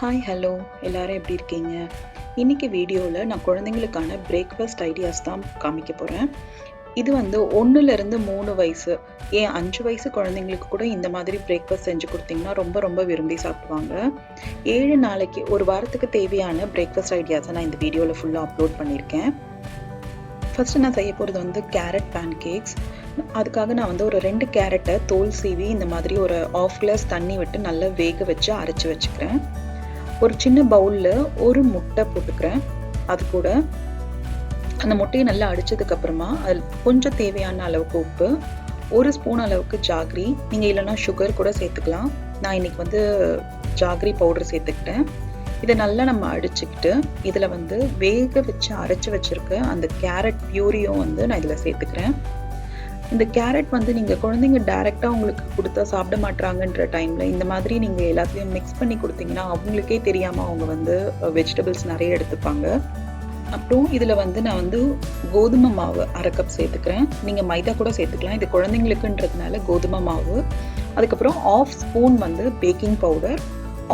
Hi hello எல்லாரும் எப்படி இருக்கீங்க? இன்னைக்கு வீடியோவில் நான் குழந்தைங்களுக்கான பிரேக்ஃபாஸ்ட் ஐடியாஸ் தான் காமிக்க போகிறேன். இது வந்து 1லேருந்து 3 வயசு, ஏன் 5 வயசு குழந்தைங்களுக்கு கூட இந்த மாதிரி பிரேக்ஃபாஸ்ட் செஞ்சு கொடுத்தீங்கன்னா ரொம்ப விரும்பி சாப்பிடுவாங்க. 7 நாளைக்கு ஒரு வாரத்துக்கு தேவையான பிரேக்ஃபாஸ்ட் ஐடியாஸை நான் இந்த வீடியோவில் ஃபுல்லாக அப்லோட் பண்ணியிருக்கேன். ஃபஸ்ட்டு நான் செய்ய போகிறது வந்து கேரட் பேன்கேக்ஸ். அதுக்காக நான் வந்து ஒரு 2 கேரட்டை தோல் சீவி இந்த மாதிரி ஒரு 1/2 கிளாஸ் தண்ணி விட்டு நல்லா வேக வச்சு அரைச்சி வச்சுக்கிறேன். ஒரு சின்ன பவுலில் ஒரு முட்டை போட்டுக்கிறேன். அது கூட அந்த முட்டையை நல்லா அடித்ததுக்கு அப்புறமா அதில் கொஞ்சம் தேவையான அளவுக்கு உப்பு, 1 ஸ்பூன் அளவுக்கு ஜாகரி, நீங்கள் இல்லைன்னா சுகர் கூட சேர்த்துக்கலாம். நான் இன்னைக்கு வந்து ஜாகரி பவுடர் சேர்த்துக்கிட்டேன். இதை நல்லா நம்ம அடிச்சுக்கிட்டு இதில் வந்து வேக வச்சு அரைச்சி வச்சுருக்க அந்த கேரட் பியூரியும் வந்து நான் இதில் சேர்த்துக்கிறேன். இந்த கேரட் வந்து நீங்கள் குழந்தைங்க டைரெக்டாக உங்களுக்கு கொடுத்தா சாப்பிட மாட்டாங்கன்ற டைமில் இந்த மாதிரி நீங்கள் எல்லாத்தையும் மிக்ஸ் பண்ணி கொடுத்தீங்கன்னா அவங்களுக்கே தெரியாமல் அவங்க வந்து வெஜிடபிள்ஸ் நிறைய எடுத்துப்பாங்க. அப்புறம் இதில் வந்து நான் வந்து கோதுமை மாவு 1/2 கப் சேர்த்துக்கிறேன். நீங்கள் மைதா கூட சேர்த்துக்கலாம். இது குழந்தைங்களுக்குன்றதுனால கோதுமை மாவு. அதுக்கப்புறம் 1/2 ஸ்பூன் வந்து பேக்கிங் பவுடர்,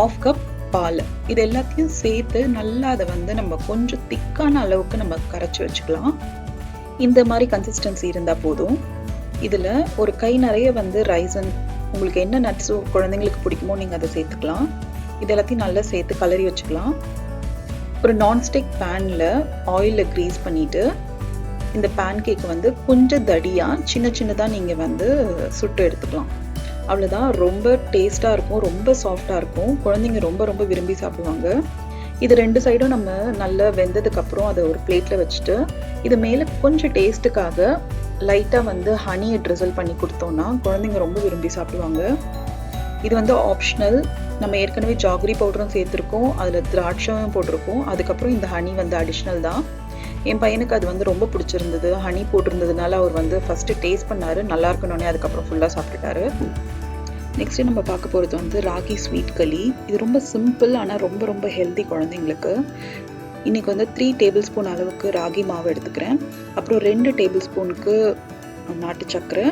1/2 கப் பால். இது எல்லாத்தையும் சேர்த்து நல்லா அதை வந்து நம்ம கொஞ்சம் திக்கான அளவுக்கு நம்ம கரைச்சி வச்சுக்கலாம். இந்த மாதிரி கன்சிஸ்டன்சி இருந்தால் போதும். இதில் ஒரு கை நிறைய வந்து ரைசன், உங்களுக்கு என்ன நட்ஸோ குழந்தைங்களுக்கு பிடிக்குமோ நீங்கள் அதை சேர்த்துக்கலாம். இது எல்லாத்தையும் நல்லா சேர்த்து கலரி வச்சுக்கலாம். ஒரு நான்ஸ்டிக் பேனில் ஆயிலில் க்ரீஸ் பண்ணிவிட்டு இந்த பேன் கேக் வந்து கொஞ்சம் தடியாக சின்னதாக நீங்கள் வந்து சுட்டு எடுத்துக்கலாம். அவ்வளோதான். ரொம்ப டேஸ்ட்டாக இருக்கும், ரொம்ப சாஃப்டாக இருக்கும். குழந்தைங்க ரொம்ப விரும்பி சாப்பிடுவாங்க. இது 2 சைடும் நம்ம நல்லா வெந்ததுக்கப்புறம் அதை ஒரு பிளேட்டில் வச்சுட்டு இது மேலே கொஞ்சம் டேஸ்ட்டுக்காக லைட்டாக வந்து ஹனியை ட்ரிசல் பண்ணி கொடுத்தோன்னா குழந்தைங்க ரொம்ப விரும்பி சாப்பிடுவாங்க. இது வந்து ஆப்ஷனல். நம்ம ஏற்கனவே ஜாகரி பவுடரும் சேர்த்துருக்கோம், அதில் திராட்சையும் போட்டிருக்கோம். அதுக்கப்புறம் இந்த ஹனி வந்து அடிஷ்னல் தான். என் பையனுக்கு அது வந்து ரொம்ப பிடிச்சிருந்தது. ஹனி போட்டிருந்ததுனால அவர் வந்து ஃபஸ்ட்டு டேஸ்ட் பண்ணார், நல்லா இருக்கணுன்னே அதுக்கப்புறம் ஃபுல்லாக சாப்பிட்டுட்டாரு. நெக்ஸ்ட்டு நம்ம பார்க்க போகிறது வந்து ராகி ஸ்வீட் களி. இது ரொம்ப சிம்பிள், ஆனால் ரொம்ப ஹெல்தி குழந்தைங்களுக்கு. இன்றைக்கி வந்து 3 டேபிள் ஸ்பூன் அளவுக்கு ராகி மாவு எடுத்துக்கிறேன். அப்புறம் 2 டேபிள் ஸ்பூனுக்கு நாட்டு சர்க்கரை,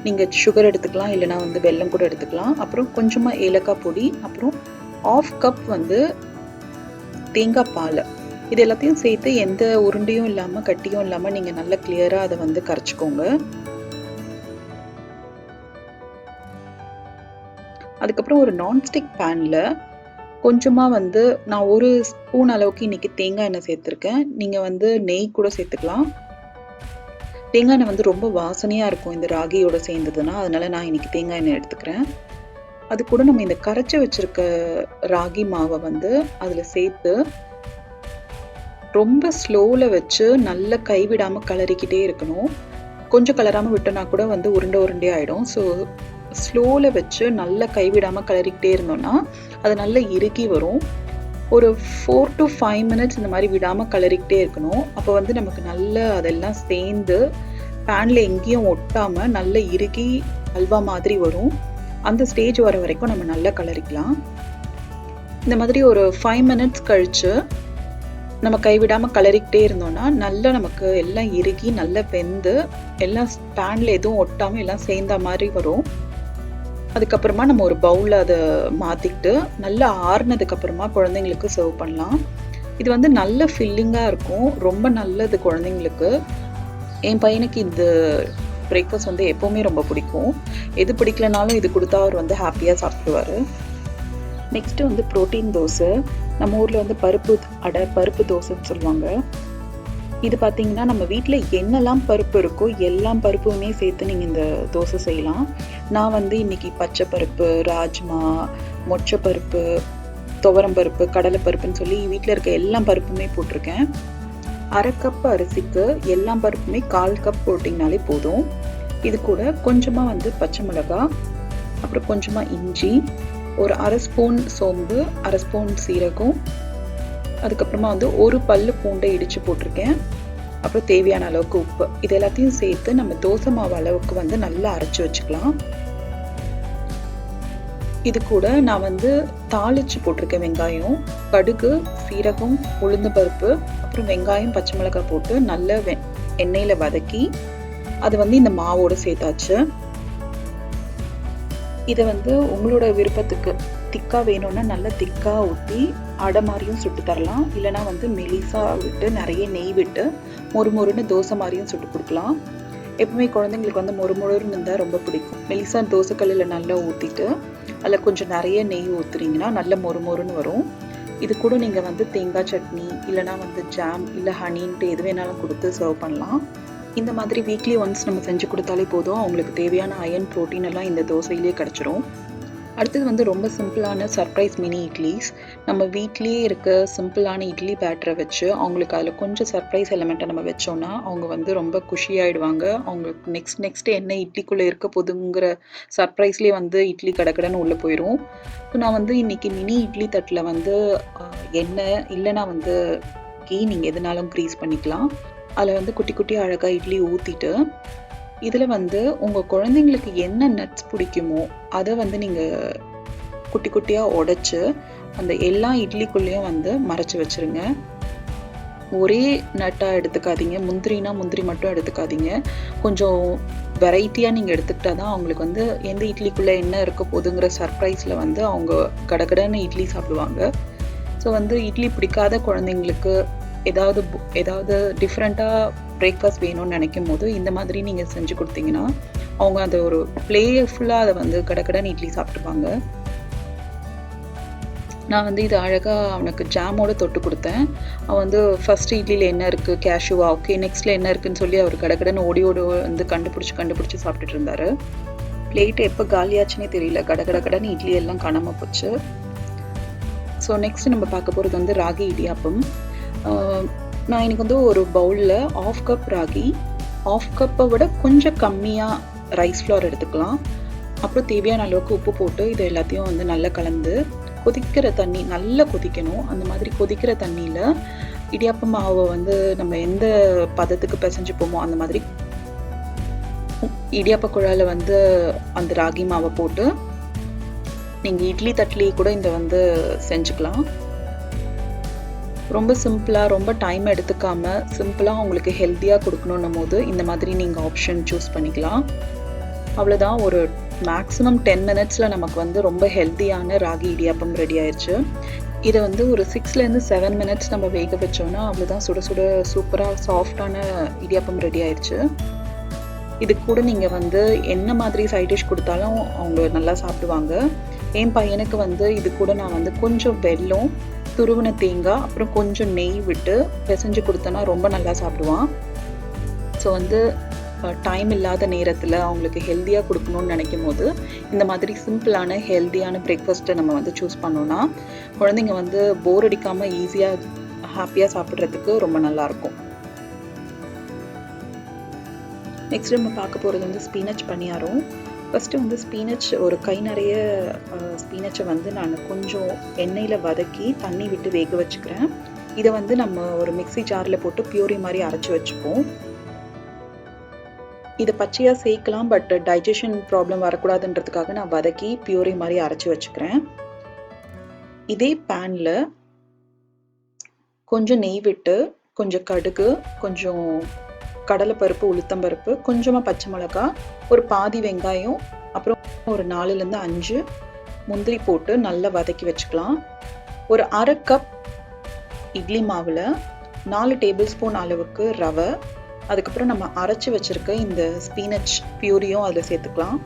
நீங்கள் சுகர் எடுத்துக்கலாம், இல்லைனா வந்து வெல்லம் கூட எடுத்துக்கலாம். அப்புறம் கொஞ்சமாக ஏலக்காய் பொடி, அப்புறம் 1/2 கப் வந்து தேங்காய் பால். இது எல்லாத்தையும் சேர்த்து எந்த உருண்டையும் இல்லாமல் கட்டியும் இல்லாமல் நீங்கள் நல்லா கிளியராக அதை வந்து கரைச்சிக்கோங்க. அதுக்கப்புறம் ஒரு நான்ஸ்டிக் பேனில் கொஞ்சமாக வந்து நான் 1 ஸ்பூன் அளவுக்கு இன்றைக்கி தேங்காய் எண்ணெய் சேர்த்துருக்கேன். நீங்கள் வந்து நெய் கூட சேர்த்துக்கலாம். தேங்காய் எண்ணெய் வந்து ரொம்ப வாசனையாக இருக்கும் இந்த ராகியோட சேர்ந்ததுன்னா, அதனால் நான் இன்றைக்கி தேங்காய் எண்ணெய் எடுத்துக்கிறேன். அது கூட நம்ம இந்த கரைச்சி வச்சுருக்க ராகி மாவை வந்து அதில் சேர்த்து ரொம்ப ஸ்லோவில் வச்சு நல்லா கைவிடாமல் கலரிக்கிட்டே இருக்கணும். கொஞ்சம் கலராமல் விட்டோன்னா கூட வந்து உருண்டை ஆகிடும். ஸோ ஸ்லோவில் வச்சு நல்லா கைவிடாமல் கலரிக்கிட்டே இருந்தோன்னா அது நல்லா இறுகி வரும். ஒரு 4 to 5 மினிட்ஸ் இந்த மாதிரி விடாமல் கலரிக்கிட்டே இருக்கணும். அப்போ வந்து நமக்கு நல்ல அதெல்லாம் சேர்ந்து பேனில் எங்கேயும் ஒட்டாமல் நல்ல இறுகி அல்வா மாதிரி வரும். அந்த ஸ்டேஜ் வர வரைக்கும் நம்ம நல்லா கலரிக்கலாம். இந்த மாதிரி ஒரு 5 மினிட்ஸ் கழித்து நம்ம கைவிடாமல் கலரிக்கிட்டே இருந்தோன்னா நல்லா நமக்கு எல்லாம் இறுகி நல்லா வெந்து எல்லாம் பேனில் எதுவும் ஒட்டாமல் எல்லாம் சேர்ந்த மாதிரி வரும். அதுக்கப்புறமா நம்ம ஒரு பவுலில் அதை மாற்றிக்கிட்டு நல்லா ஆறுனதுக்கப்புறமா குழந்தைங்களுக்கு சர்வ் பண்ணலாம். இது வந்து நல்ல ஃபில்லிங்காக இருக்கும், ரொம்ப நல்லது குழந்தைங்களுக்கு. என் பையனுக்கு இந்த பிரேக்ஃபாஸ்ட் வந்து எப்போவுமே ரொம்ப பிடிக்கும். எது பிடிக்கலனாலும் இது கொடுத்தா அவர் வந்து ஹாப்பியாக சாப்பிடுவார். நெக்ஸ்ட்டு வந்து ப்ரோட்டீன் தோசை. நம்ம ஊரில் வந்து பருப்பு அடை, பருப்பு தோசைன்னு சொல்லுவாங்க. இது பார்த்திங்கன்னா நம்ம வீட்டில் என்னெல்லாம் பருப்பு இருக்கோ எல்லா பருப்புமே சேர்த்து நீங்கள் இந்த தோசை செய்யலாம். நான் வந்து இன்றைக்கி பச்சை பருப்பு, ராஜ்மா, மொச்சப்பருப்பு, துவரம்பருப்பு, கடலைப்பருப்புன்னு சொல்லி வீட்டில் இருக்க எல்லா பருப்புமே போட்டிருக்கேன். 1/2 கப் அரிசிக்கு எல்லா பருப்புமே 1/4 கப் போட்டிங்கனாலே போதும். இது கூட கொஞ்சமாக வந்து பச்சை மிளகாய், அப்புறம் கொஞ்சமாக இஞ்சி, ஒரு 1/2 ஸ்பூன் சோம்பு, 1/2 ஸ்பூன் சீரகம், அதுக்கப்புறமா வந்து 1 பல்லு பூண்டை இடித்து போட்டிருக்கேன். அப்புறம் தேவையான அளவுக்கு உப்பு. இது எல்லாத்தையும் சேர்த்து நம்ம தோசை மாவு அளவுக்கு வந்து நல்லா அரைச்சி வச்சுக்கலாம். இது கூட நான் வந்து தாளித்து போட்டிருக்கேன். வெங்காயம், கடுகு, சீரகம், உளுந்து பருப்பு, அப்புறம் வெங்காயம், பச்சை மிளகாய் போட்டு நல்லா எண்ணெயில் வதக்கி அது வந்து இந்த மாவோடு சேர்த்தாச்சு. இதை வந்து உங்களோட விருப்பத்துக்கு திக்காக வேணும்னா நல்லா திக்காக ஊற்றி அடை மாதிரியும் சுட்டு தரலாம். இல்லைனா வந்து மெலிசா விட்டு நிறைய நெய் விட்டு மொறுமொறுன்னு தோசை மாதிரியும் சுட்டு கொடுக்கலாம். எப்பவுமே குழந்தைங்களுக்கு வந்து மொறுமொறுன்னு இருந்தால் ரொம்ப பிடிக்கும். மெலிசா தோசைக்கல்லில் நல்லா ஊற்றிட்டு அதில் கொஞ்சம் நிறைய நெய் ஊற்றுறீங்கன்னா நல்ல மொறுமொறுன்னு வரும். இது கூட நீங்கள் வந்து தேங்காய் சட்னி இல்லைனா வந்து ஜாம் இல்லை ஹனின்ட்டு எது வேணாலும் கொடுத்து சர்வ் பண்ணலாம். இந்த மாதிரி வீக்லி ஒன்ஸ் நம்ம செஞ்சு கொடுத்தாலே போதும், அவங்களுக்கு தேவையான அயன் ப்ரோட்டீன் எல்லாம் இந்த தோசையிலேயே கிடச்சிரும். அடுத்தது வந்து ரொம்ப சிம்பிளான சர்ப்ரைஸ் மினி இட்லிஸ். நம்ம வீட்லேயே இருக்க சிம்பிளான இட்லி பேட்டரை வச்சு அவங்களுக்கு அதில் கொஞ்சம் சர்ப்ரைஸ் எலிமெண்ட்டை நம்ம வச்சோன்னா அவங்க வந்து ரொம்ப குஷியாயிடுவாங்க. அவங்களுக்கு நெக்ஸ்ட் என்ன இட்லிக்குள்ளே இருக்க போதுங்கிற சர்ப்ரைஸ்லேயே வந்து இட்லி கடக்கடன்னு உள்ளே போயிடும். ஸோ நான் வந்து இன்றைக்கி மினி இட்லி தட்டில் வந்து எண்ணெய் இல்லைனா வந்து கீ நீங்கள் எதுனாலும் க்ரீஸ் பண்ணிக்கலாம். அதில் வந்து குட்டி குட்டி அழகாக இட்லி ஊற்றிட்டு இதில் வந்து உங்கள் குழந்தைங்களுக்கு என்ன நட்ஸ் பிடிக்குமோ அதை வந்து நீங்கள் குட்டி குட்டியாக உடைச்சி அந்த எல்லா இட்லிக்குள்ளேயும் வந்து மறைச்சி வச்சுருங்க. ஒரே நட்டாக எடுத்துக்காதீங்க. முந்திரினா முந்திரி மட்டும் எடுத்துக்காதீங்க. கொஞ்சம் வெரைட்டியாக நீங்கள் எடுத்துக்கிட்டால் தான் அவங்களுக்கு வந்து எந்த இட்லிக்குள்ளே என்ன இருக்க போதுங்கிற சர்ப்ரைஸில் வந்து அவங்க கடகடன்னு இட்லி சாப்பிடுவாங்க. ஸோ வந்து இட்லி பிடிக்காத குழந்தைங்களுக்கு ஏதாவது டிஃப்ரெண்ட்டாக பிரேக்ஃபாஸ்ட் வேணும்னு நினைக்கும் போது இந்த மாதிரி நீங்கள் செஞ்சு கொடுத்தீங்கன்னா அவங்க அந்த ஒரு பிளேஃபுல்லாக அதை வந்து கடகடன்னு இட்லி சாப்பிட்டுப்பாங்க. நான் வந்து இது அழகாக அவனுக்கு ஜாமோடு தொட்டு கொடுத்தேன். அவன் வந்து ஃபஸ்ட்டு இட்லியில் என்ன இருக்குது, கேஷ்யூவா, ஓகே நெக்ஸ்ட்டில் என்ன இருக்குதுன்னு சொல்லி அவர் கடகடன்னு ஓடி வந்து கண்டுபிடிச்சி சாப்பிட்டுட்டு இருந்தார். பிளேட்டு எப்போ காலியாச்சுன்னே தெரியல, கடகடன்னு இட்லி எல்லாம் காணாமல் போச்சு. ஸோ நெக்ஸ்ட் நம்ம பார்க்க போகிறது வந்து ராகி இடியாப்பம். நான் எனக்கு வந்து ஒரு பவுலில் 1/2 கப் ராகி, 1/2 கப்பை விட கொஞ்சம் கம்மியாக ரைஸ் ஃப்ளவர் எடுத்துக்கலாம். அப்புறம் தேவையான அளவுக்கு உப்பு போட்டு இதை எல்லாத்தையும் வந்து நல்லா கலந்து கொதிக்கிற தண்ணி நல்லா கொதிக்கணும். அந்த மாதிரி கொதிக்கிற தண்ணியில் இடியாப்ப மாவை வந்து நம்ம எந்த பதத்துக்கு பிசைஞ்சுப்போமோ அந்த மாதிரி இடியாப்ப குழாயில் வந்து அந்த ராகி மாவை போட்டு நீங்கள் இட்லி தட்டிலே கூட இந்த வந்து செஞ்சுக்கலாம். ரொம்ப சிம்பிளாக ரொம்ப டைம் எடுத்துக்காமல் சிம்பிளாக உங்களுக்கு ஹெல்த்தியாக கொடுக்கணுன்னும் போது இந்த மாதிரி நீங்கள் ஆப்ஷன் சூஸ் பண்ணிக்கலாம். அவ்வளோதான், ஒரு மேக்ஸிமம் 10 மினிட்ஸில் நமக்கு வந்து ரொம்ப ஹெல்த்தியான ராகி இடியாப்பம் ரெடி ஆயிடுச்சு. இதை வந்து ஒரு 6லேருந்து 7 மினிட்ஸ் நம்ம வேக வச்சோன்னா அவ்வளோதான், சுட சுட சூப்பராக சாஃப்டான இடியாப்பம் ரெடி ஆயிடுச்சு. இது கூட நீங்கள் வந்து என்ன மாதிரி சைட் டிஷ் கொடுத்தாலும் அவங்க நல்லா சாப்பிடுவாங்க. என் பையனுக்கு வந்து இது கூட நான் வந்து கொஞ்சம் வெல்லம், துருவின தேங்காய், அப்புறம் கொஞ்சம் நெய் விட்டு பிசைஞ்சு கொடுத்தேன்னா ரொம்ப நல்லா சாப்பிடுவான். ஸோ வந்து டைம் இல்லாத நேரத்தில் அவங்களுக்கு ஹெல்த்தியாக கொடுக்கணும்னு நினைக்கும் போது இந்த மாதிரி சிம்பிளான ஹெல்த்தியான பிரேக்ஃபாஸ்ட்டை நம்ம வந்து சூஸ் பண்ணோன்னா குழந்தைங்க வந்து போர் அடிக்காமல் ஈஸியாக ஹாப்பியாக சாப்பிட்றதுக்கு ரொம்ப நல்லாயிருக்கும். நெக்ஸ்ட் நம்ம பார்க்க போகிறது வந்து ஸ்பீனச் பனியாரம். ஃபஸ்ட்டு வந்து ஸ்பீனச் ஒரு கை நிறைய ஸ்பீனச்சை வந்து நான் கொஞ்சம் எண்ணெயில் வதக்கி தண்ணி விட்டு வேக வச்சுக்கிறேன். இதை வந்து நம்ம ஒரு மிக்ஸி ஜாரில் போட்டு பியூரி மாதிரி அரைச்சி வச்சுப்போம். இதை பச்சையாக சேர்க்கலாம், பட் டைஜஷன் ப்ராப்ளம் வரக்கூடாதுன்றதுக்காக நான் வதக்கி பியூரி மாதிரி அரைச்சி வச்சுக்கிறேன். இதே பேனில் கொஞ்சம் நெய் விட்டு கொஞ்சம் கடுகு, கொஞ்சம் கடலைப்பருப்பு, உளுத்தம்பருப்பு, கொஞ்சமாக பச்சை மிளகாய், ஒரு பாதி வெங்காயம், அப்புறம் ஒரு 4லேருந்து 5 முந்திரி போட்டு நல்லா வதக்கி வச்சுக்கலாம். ஒரு 1/2 கப் இட்லி மாவில் 4 டேபிள் ஸ்பூன் அளவுக்கு ரவை, அதுக்கப்புறம் நம்ம அரைச்சி வச்சுருக்க இந்த ஸ்பீனச் பியூரியும் அதில் சேர்த்துக்கலாம்.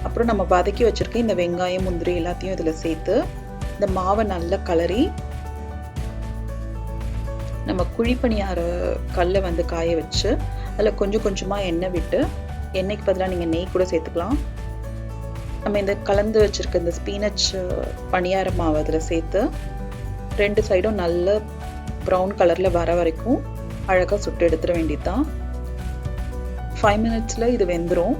அப்புறம் நம்ம வதக்கி வச்சுருக்க இந்த வெங்காயம், முந்திரி எல்லாத்தையும் இதில் சேர்த்து இந்த மாவை நல்லா கலரி நம்ம குழிப்பணியார கல்லை வந்து காய வச்சு அதில் கொஞ்சம் கொஞ்சமாக எண்ணெய் விட்டு, எண்ணெய்க்கு பதிலாக நீங்கள் நெய் கூட சேர்த்துக்கலாம். நம்ம இந்த கலந்து வச்சுருக்க இந்த ஸ்பீனச் பனியார மாவு அதில் சேர்த்து 2 சைடும் நல்ல ப்ரௌன் கலரில் வர வரைக்கும் அழகாக சுட்டு எடுத்துட வேண்டியது தான். 5 மினிட்ஸில் இது வெந்துடும்.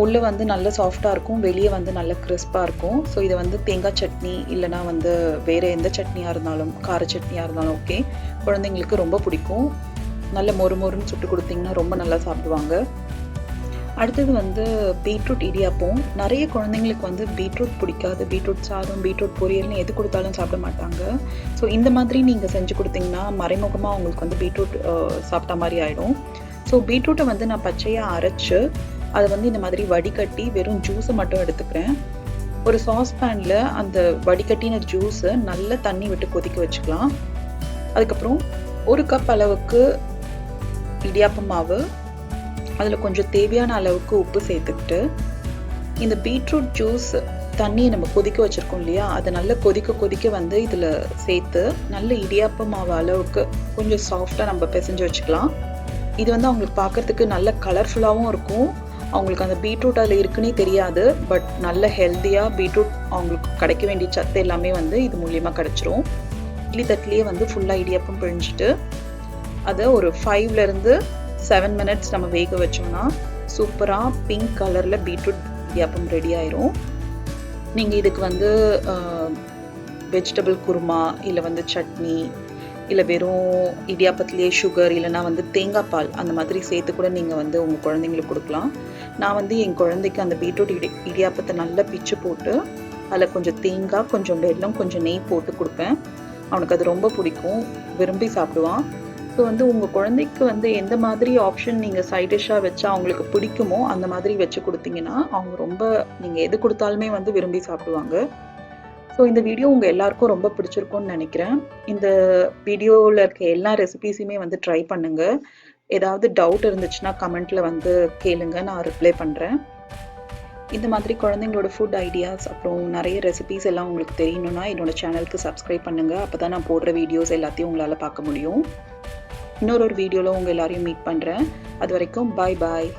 உள்ளே வந்து நல்ல சாஃப்டாக இருக்கும், வெளியே வந்து நல்ல கிறிஸ்பாக இருக்கும். ஸோ இதை வந்து தேங்காய் சட்னி இல்லைனா வந்து வேறு எந்த சட்னியாக இருந்தாலும், கார சட்னியாக இருந்தாலும் ஓகே, குழந்தைங்களுக்கு ரொம்ப பிடிக்கும். நல்ல மொறுன்னு சுட்டு கொடுத்தீங்கன்னா ரொம்ப நல்லா சாப்பிடுவாங்க. அடுத்தது வந்து பீட்ரூட் இடியாப்பம். நிறைய குழந்தைங்களுக்கு வந்து பீட்ரூட் பிடிக்காது. பீட்ரூட் சாதம், பீட்ரூட் பொரியல்னு எது கொடுத்தாலும் சாப்பிட மாட்டாங்க. ஸோ இந்த மாதிரி நீங்கள் செஞ்சு கொடுத்தீங்கன்னா மறைமுகமாக அவங்களுக்கு வந்து பீட்ரூட் சாப்பிட்ட மாதிரி ஆகிடும். ஸோ பீட்ரூட்டை வந்து நான் பச்சையாக அரைச்சி அதை வந்து இந்த மாதிரி வடிகட்டி வெறும் ஜூஸை மட்டும் எடுத்துக்கிறேன். ஒரு சாஸ் பேனில் அந்த வடிகட்டின ஜூஸை நல்ல தண்ணி விட்டு கொதிக்க வச்சுக்கலாம். அதுக்கப்புறம் 1 கப் அளவுக்கு இடியாப்ப மாவு, அதில் கொஞ்சம் தேவையான அளவுக்கு உப்பு சேர்த்துக்கிட்டு இந்த பீட்ரூட் ஜூஸ் தண்ணியை நம்ம கொதிக்க வச்சுருக்கோம் இல்லையா, அதை நல்லா கொதிக்க வந்து இதில் சேர்த்து நல்ல இடியாப்ப மாவு அளவுக்கு கொஞ்சம் சாஃப்டாக நம்ம பிசைஞ்சு வச்சுக்கலாம். இது வந்து அவங்களுக்கு பார்க்குறதுக்கு நல்ல கலர்ஃபுல்லாகவும் இருக்கும். அவங்களுக்கு அந்த பீட்ரூட் அதில் இருக்குன்னே தெரியாது. பட் நல்ல ஹெல்த்தியாக பீட்ரூட் அவங்களுக்கு கிடைக்க வேண்டிய சத்து எல்லாமே வந்து இது மூலியமாக கிடச்சிரும். இட்லி தட்டிலேயே வந்து ஃபுல்லாக இடியாப்பம் பிழிஞ்சிட்டு அதை ஒரு 5 to 7 minutes நம்ம வேக வச்சோம்னா சூப்பராக பிங்க் கலரில் பீட்ரூட் இடியாப்பம் ரெடி ஆயிரும். நீங்கள் இதுக்கு வந்து வெஜிடபிள் குருமா, இல்லை வந்து சட்னி, இல்லை வெறும் இடியாப்பத்திலேயே சுகர், இல்லைனா வந்து தேங்காய் பால் அந்த மாதிரி சேர்த்து கூட நீங்கள் வந்து உங்கள் குழந்தைங்களுக்கு கொடுக்கலாம். நான் வந்து என் குழந்தைக்கு அந்த பீட்ரூட் இடியாப்பத்தை நல்லா பிச்சு போட்டு அதில் கொஞ்சம் தேங்காய், கொஞ்சம் வெல்லம், கொஞ்சம் நெய் போட்டு கொடுப்பேன். அவனுக்கு அது ரொம்ப பிடிக்கும், விரும்பி சாப்பிடுவான். ஸோ வந்து உங்கள் குழந்தைக்கு வந்து எந்த மாதிரி ஆப்ஷன் நீங்கள் சைட் டிஷ்ஷாக வச்சா அவங்களுக்கு பிடிக்குமோ அந்த மாதிரி வச்சு கொடுத்தீங்கன்னா அவங்க ரொம்ப, நீங்கள் எது கொடுத்தாலுமே வந்து விரும்பி சாப்பிடுவாங்க. ஸோ இந்த வீடியோ உங்கள் எல்லாருக்கும் ரொம்ப பிடிச்சிருக்கும்னு நினைக்கிறேன். இந்த வீடியோவில் இருக்க எல்லா ரெசிபீஸுமே வந்து ட்ரை பண்ணுங்கள். ஏதாவது டவுட் இருந்துச்சுன்னா கமெண்ட்டில் வந்து கேளுங்க, நான் ரிப்ளை பண்ணுறேன். இந்த மாதிரி குழந்தைங்களோட ஃபுட் ஐடியாஸ் அப்புறம் நிறைய ரெசிபீஸ் எல்லாம் உங்களுக்கு தெரியணும்னா என்னோடய சேனலுக்கு சப்ஸ்கிரைப் பண்ணுங்கள். அப்போ தான் நான் போடுற வீடியோஸ் எல்லாத்தையும் உங்களால் பார்க்க முடியும். இன்னொரு வீடியோவில் உங்கள் எல்லாரையும் மீட் பண்ணுறேன். அது வரைக்கும் பாய் பாய்.